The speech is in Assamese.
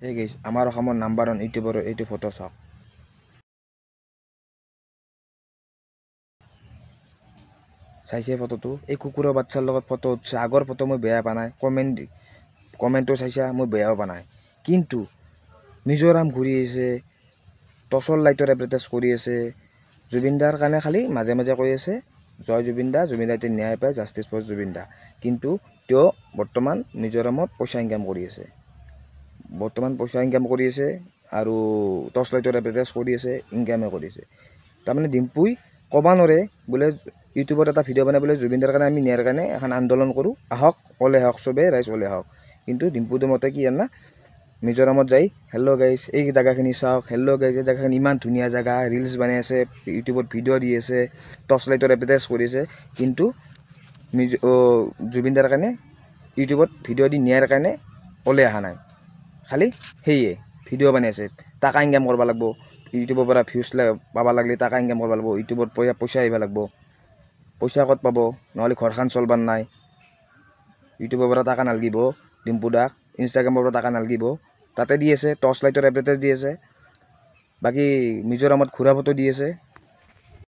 Hey guys, আমাৰ অসমৰ নাম্বাৰ 1 ইউটিউবৰ এইটো ফটো চাওক। চাইছে ফটোটো? এই কুকুৰৰ বাচ্চাৰ লগত ফটো উঠছে। আগৰ ফটো মই বেয়া পোৱা নাই, কমেণ্টটো চাইছা, মই বেয়াও পোৱা নাই। কিন্তু মিজোৰাম ঘূৰি আছে, টৰ্চৰ লাইটৰ এডভাৰটাইজ কৰি আছে। জুবিন দাৰ কাৰণে খালি মাজে মাজে কৈ আছে জয় জুবিন দা, জুবিন দা ন্যায় পায়, জাষ্টিছ ফৰ জুবিন দা। কিন্তু তেওঁ বৰ্তমান মিজোৰামত পইচা ইনকাম কৰি আছে। আৰু টৰ্চ লাইটৰ এডভাৰটাইজ কৰি আছে, ইনকামে কৰি আছে। তাৰমানে ডিম্পুই ক'ব নোৱাৰে বোলে ইউটিউবত এটা ভিডিঅ' বনাই বোলে জুবিন দাৰ কাৰণে আমি ন্যায়ৰ কাৰণে এখন আন্দোলন কৰোঁ, আহক ওলাই আহক, চবেই ৰাইজ ওলাই আহক। কিন্তু ডিম্পুটোৰ মতে কি জানা, মিজোৰামত যাই হেল্ল' গাইজ এই জেগাখিনি চাওক, হেল্ল' গাইজ এই জেগাখিনি ইমান ধুনীয়া জেগা, ৰিলচ বনাই আছে, ইউটিউবত ভিডিঅ' দি আছে, টৰ্চ লাইটৰ এডভাৰটাইজ কৰি আছে। কিন্তু জুবিন দাৰ কাৰণে ইউটিউবত ভিডিঅ' দি ন্যায়ৰ কাৰণে ওলাই অহা নাই। খালি সেয়ে ভিডিঅ' বনাই আছে, টাকা ইনকাম কৰিব লাগিব। ইউটিউবৰ পৰা ভিউজ পাব লাগিলে টাকা ইনকাম কৰিব লাগিব, ইউটিউবত পইচা আহিব লাগিব। পইচা ক'ত পাব, নহ'লে ঘৰখন চলবাৰ নাই। ইউটিউবৰ পৰা টাকা নালাগিব ডিম্পু দাক, ইনষ্টাগ্ৰামৰ পৰা টাকা নালাগিব। তাতে দি আছে, টৰ্চ লাইটৰ এডভাৰটাইজ দি আছে, বাকী মিজোৰামত ঘূৰা ফটো দি আছে।